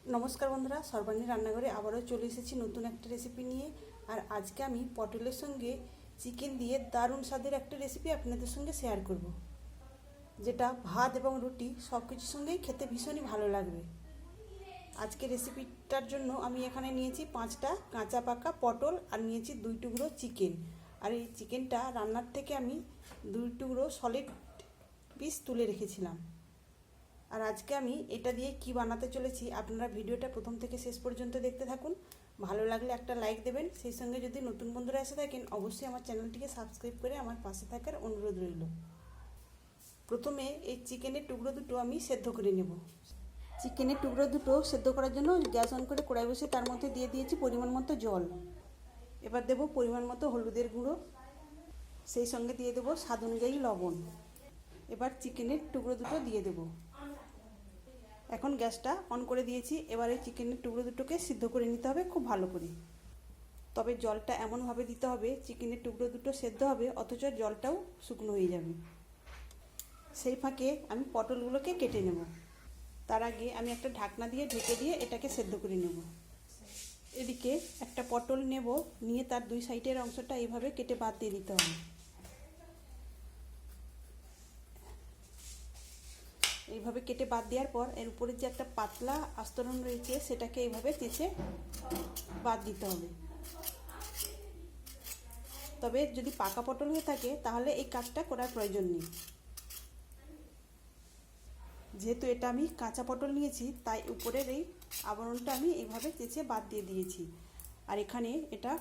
নমস্কার বন্ধুরা, সর্বাণী রান্নাঘরে আবারও চলে এসেছি নতুন একটা রেসিপি নিয়ে। আর আজকে আমি পটলের সঙ্গে চিকেন দিয়ে দারুণ স্বাদের একটা রেসিপি আপনাদের সঙ্গে শেয়ার করব, যেটা ভাত এবং রুটি সব কিছুর সঙ্গেই খেতে ভীষণই ভালো লাগবে। আজকে রেসিপিটার জন্য আমি এখানে নিয়েছি 5টা কাঁচা পাকা পটল আর নিয়েছি 2 টুকরো চিকেন। আর এই চিকেনটা রান্নার থেকে আমি 2 টুকরো সলিড পিস তুলে রেখেছিলাম। আর আজকে আমি এটা দিয়ে কি বানাতে চলেছি আপনারা ভিডিওটা প্রথম থেকে শেষ পর্যন্ত দেখতে থাকুন। ভালো লাগলে একটা লাইক দেবেন, সেই সঙ্গে যদি নতুন বন্ধুরা এসে থাকেন অবশ্যই আমার চ্যানেলটিকে সাবস্ক্রাইব করে আমার পাশে থাকার অনুরোধ রইল। প্রথমে এই চিকেনের টুকরো দুটো আমি সেদ্ধ করে নেব। চিকেনের টুকরো দুটো সেদ্ধ করার জন্য গ্যাস অন করে কড়াই বসে তার মধ্যে দিয়ে দিয়েছি পরিমাণ মতো জল। এবার দেব পরিমাণ মতো হলুদের গুঁড়ো, সেই সঙ্গে দিয়ে দেবো স্বাদ অনুযায়ী লবণ। এবার চিকেনের টুকরো দুটো দিয়ে দেবো। এখন গ্যাসটা অন করে দিয়েছি। এবার এই চিকেনের টুকরো দুটোকে সিদ্ধ করে নিতে হবে খুব ভালো করে। তবে জলটা এমনভাবে দিতে হবে চিকেনের টুকরো দুটো সেদ্ধ হবে অথচ জলটাও শুকনো হয়ে যাবে। সেই ফাঁকে আমি পটলগুলোকে কেটে নেব। তার আগে আমি একটা ঢাকনা দিয়ে ঢেকে দিয়ে এটাকে সেদ্ধ করে নেব। এদিকে একটা পটল নেব, নিয়ে তার 2 সাইডের অংশটা এইভাবে কেটে বাদ দিয়ে দিতে হবে। এইভাবে কেটে বাদ দেওয়ার পর এর উপরে যে একটা পাতলা আস্তরণ রয়েছে সেটাকে এইভাবে চেঁচে বাদ দিতে হবে। তবে যদি পাকা পটল হয়ে থাকে তাহলে এই কাজটা করার প্রয়োজন নেই। যেহেতু এটা আমি কাঁচা পটল নিয়েছি তাই উপরের এই আবরণটা আমি এইভাবে চেঁচে বাদ দিয়ে দিয়েছি। আর এখানে এটা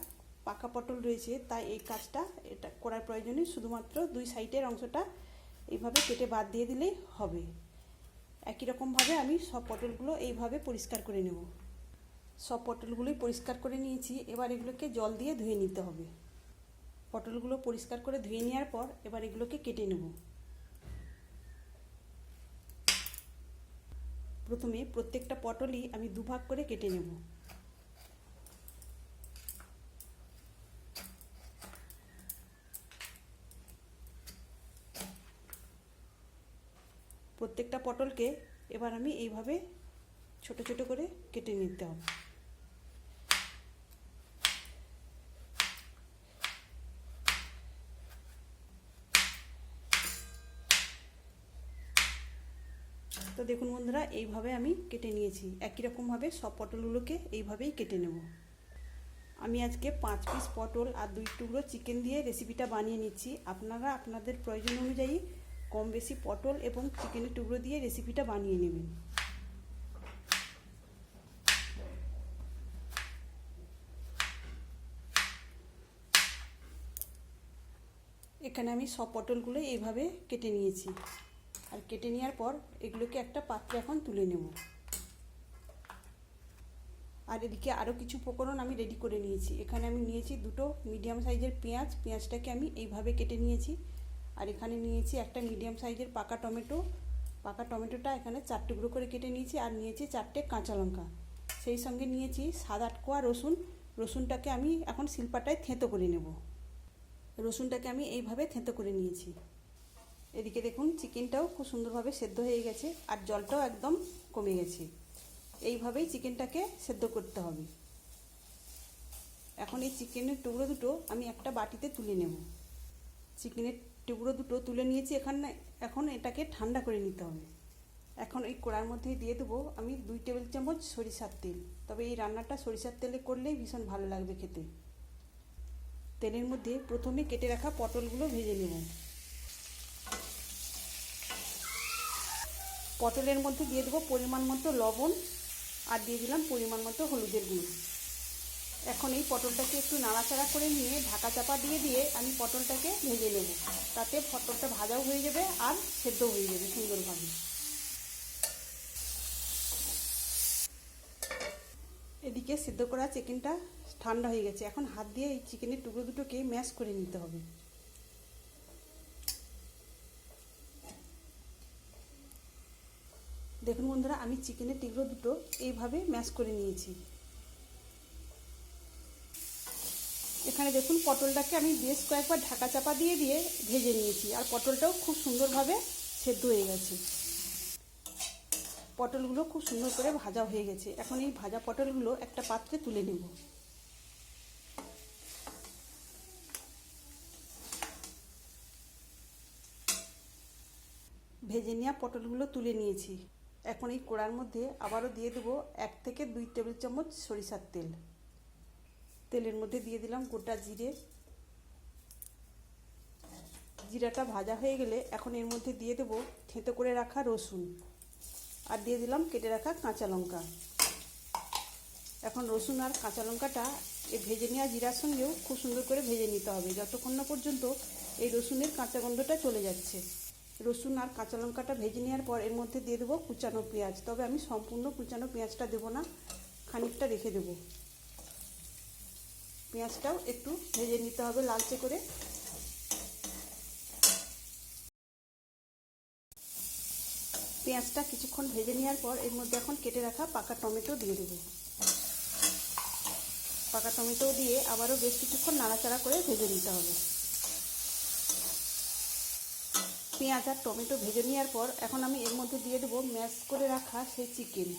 পাকা পটল রয়েছে তাই এই কাজটা এটা করার প্রয়োজন নেই, শুধুমাত্র 2 সাইডের অংশটা এইভাবে কেটে বাদ দিয়ে দিলেই হবে। একই রকমভাবে আমি সব পটলগুলো এইভাবে পরিষ্কার করে নেব। সব পটলগুলোই পরিষ্কার করে নিয়েছি। এবার এগুলোকে জল দিয়ে ধুয়ে নিতে হবে। পটলগুলো পরিষ্কার করে ধুয়ে নেওয়ার পর এবার এগুলোকে কেটে নেব। প্রথমে প্রত্যেকটা পটলই আমি 2 ভাগ করে কেটে নেব। প্রত্যেকটা পটলকে এবার আমি এইভাবে ছোট ছোট করে কেটে নিতে হবে। তো দেখুন বন্ধুরা, এইভাবে আমি কেটে নিয়েছি। একই রকমভাবে সব পটলগুলোকে এইভাবেই কেটে নেব। আমি আজকে 5 পিস পটল আর 2 টুকরো চিকেন দিয়ে রেসিপিটা বানিয়ে নিচ্ছি। আপনারা আপনাদের প্রয়োজন অনুযায়ী কম বেশি পটল এবং চিকেনের টুকরো দিয়ে রেসিপিটা বানিয়ে নেবেন। এখানে আমি সব পটলগুলো এইভাবে কেটে নিয়েছি। আর কেটে নেওয়ার পর এগুলোকে একটা পাত্রে এখন তুলে নেব। আর এদিকে আরও কিছু উপকরণ আমি রেডি করে নিয়েছি। এখানে আমি নিয়েছি 2টো মিডিয়াম সাইজের পেঁয়াজ, পেঁয়াজটাকে আমি এইভাবে কেটে নিয়েছি। আর এখানে নিয়েছি একটা মিডিয়াম সাইজের পাকা টমেটো, পাকা টমেটোটা এখানে 4 টুকরো করে কেটে নিয়েছি। আর নিয়েছি 4টে কাঁচা লঙ্কা, সেই সঙ্গে নিয়েছি 7-8 কোয়া রসুন। রসুনটাকে আমি এখন শিলপাটায় থেঁতো করে নেব। রসুনটাকে আমি এইভাবে থেঁতো করে নিয়েছি। এদিকে দেখুন চিকেনটাও খুব সুন্দরভাবে সেদ্ধ হয়ে গেছে আর জলটাও একদম কমে গেছে। এইভাবেই চিকেনটাকে সেদ্ধ করতে হবে। এখন এই চিকেনের টুকরো দুটো আমি একটা বাটিতে তুলে নেব। চিকেনের টুকরো দুটো তুলে নিয়েছি। এখন এটাকে ঠান্ডা করে নিতে হবে। এখন এই কড়ার মধ্যে দিয়ে দেবো আমি 2 টেবিল চামচ সরিষার তেল। তবে এই রান্নাটা সরিষার তেলে করলেই ভীষণ ভালো লাগবে খেতে। তেলের মধ্যে প্রথমে কেটে রাখা পটলগুলো ভেজে নেব। পটলের মধ্যে দিয়ে দেবো পরিমাণ মতো লবণ আর দিয়ে দিলাম পরিমাণ মতো হলুদের গুঁড়ো। এখন এই পটলটাকে একটু নাড়াচাড়া করে নিয়ে ঢাকা চাপা দিয়ে দিয়ে আমি পটলটাকে ভেজে নেব। তাতে পটলটা ভাজাও হয়ে যাবে আর সেদ্ধ হয়ে যাবে সুন্দরভাবে। এদিকে সেদ্ধ করা চিকেনটা ঠান্ডা হয়ে গেছে। এখন হাত দিয়ে এই চিকেনের টুকরো দুটোকে ম্যাশ করে নিতে হবে। দেখুন বন্ধুরা, আমি চিকেনের টুকরো দুটো এইভাবে ম্যাশ করে নিয়েছি। এখানে দেখুন পটলটাকে আমি বেশ কয়েকবার ঢাকা চাপা দিয়ে দিয়ে ভেজে নিয়েছি আর পটলটাও খুব সুন্দরভাবে সেদ্ধ হয়ে গেছে। পটলগুলো খুব সুন্দর করে ভাজা হয়ে গেছে। এখন এই ভাজা পটলগুলো একটা পাত্রে তুলে নেব। ভেজে নেওয়া পটলগুলো তুলে নিয়েছি। এখন এই কড়ার মধ্যে আবারও দিয়ে দেবো 1 থেকে 2 টেবিল চামচ সরিষার তেল। তেলের মধ্যে দিয়ে দিলাম গোটা জিরে। জিরাটা ভাজা হয়ে গেলে এখন এর মধ্যে দিয়ে দেবো থেঁতো করে রাখা রসুন, আর দিয়ে দিলাম কেটে রাখা কাঁচা লঙ্কা। এখন রসুন আর কাঁচা লঙ্কাটা এই ভেজে নেওয়া জিরার সঙ্গেও খুব সুন্দর করে ভেজে নিতে হবে, যতক্ষণ না পর্যন্ত এই রসুনের কাঁচা গন্ধটা চলে যাচ্ছে। রসুন আর কাঁচা লঙ্কাটা ভেজে নেওয়ার পর এর মধ্যে দিয়ে দেবো কুচানো পেঁয়াজ। তবে আমি সম্পূর্ণ কুচানো পেঁয়াজটা দেবো না, খানিকটা রেখে দেবো। পেঁয়াজটাও একটু ভেজে নিতে হবে লালচে করে। পেঁয়াজটা কিছুক্ষণ ভেজে নেওয়ার পর এর মধ্যে এখন কেটে রাখা পাকা টমেটো দিয়ে দেবো। পাকা টমেটো দিয়ে আবারও বেশ কিছুক্ষণ নাড়াচাড়া করে ভেজে নিতে হবে। পেঁয়াজ আর টমেটো ভেজে নেওয়ার পর এখন আমি এর মধ্যে দিয়ে দেবো ম্যাশ করে রাখা সেই চিকেন।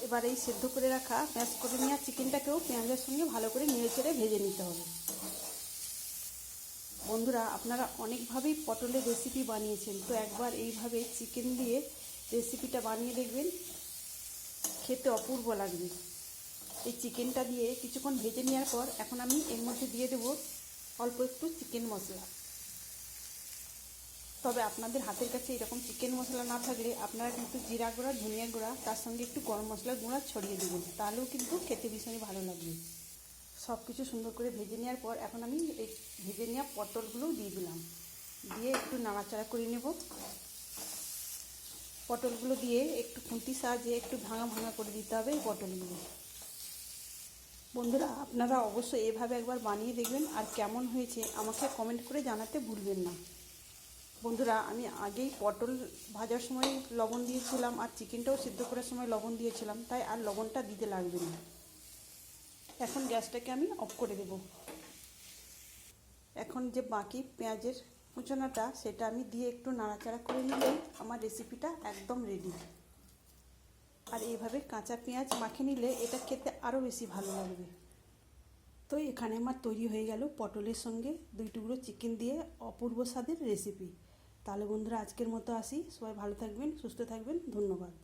এবার এই সেদ্ধ করে রাখা ম্যাশ করে নেওয়া চিকেনটাকেও পেঁয়াজের সঙ্গে ভালো করে নেড়েচেড়ে ভেজে নিতে হবে। বন্ধুরা, আপনারা অনেকভাবেই পটলের রেসিপি বানিয়েছেন, তো একবার এইভাবে চিকেন দিয়ে রেসিপিটা বানিয়ে দেখবেন, খেতে অপূর্ব লাগবে। এই চিকেনটা দিয়ে কিছুক্ষণ ভেজে নেওয়ার পর এখন আমি এর মধ্যে দিয়ে দেবো অল্প একটু চিকেন মশলা। তবে আপনাদের হাতের কাছে এরকম চিকেন মশলা না থাকলে আপনারা কিন্তু জিরা গুঁড়া, ধনিয়া গুঁড়া, তার সঙ্গে একটু গরম মশলার গুঁড়া ছড়িয়ে দেবেন, তাহলেও কিন্তু খেতে ভীষণই ভালো লাগবে। সব কিছু সুন্দর করে ভেজে নেওয়ার পর এখন আমি এই ভেজে নেওয়া পটলগুলোও দিয়ে দিলাম, দিয়ে একটু নাড়াচাড়া করে নেব। পটলগুলো দিয়ে একটু খুন্তির সাহায্যে একটু ভাঙা ভাঙা করে দিতে হবে এই পটলগুলো। বন্ধুরা, আপনারা অবশ্যই এভাবে একবার বানিয়ে দেখবেন, আর কেমন হয়েছে আমাকে কমেন্ট করে জানাতে ভুলবেন না। বন্ধুরা, আমি আগেই পটল ভাজার সময় লবণ দিয়েছিলাম আর চিকেনটাও সিদ্ধ করার সময় লবণ দিয়েছিলাম, তাই আর লবণটা দিতে লাগবে না। এখন গ্যাসটাকে আমি অফ করে দেব। এখন যে বাকি পেঁয়াজের কুচানোটা সেটা আমি দিয়ে একটু নাড়াচাড়া করে নিলেই আমার রেসিপিটা একদম রেডি। আর এইভাবে কাঁচা পেঁয়াজ মাখিয়ে নিলে এটা খেতে আরও বেশি ভালো লাগবে। তো এখানে আমার তৈরি হয়ে গেল পটলের সঙ্গে 2 টুকরো চিকেন দিয়ে অপূর্ব স্বাদের রেসিপি। তাহলে বন্ধুরা, আজকের মতো আসি। সবাই ভালো থাকবেন, সুস্থ থাকবেন। ধন্যবাদ।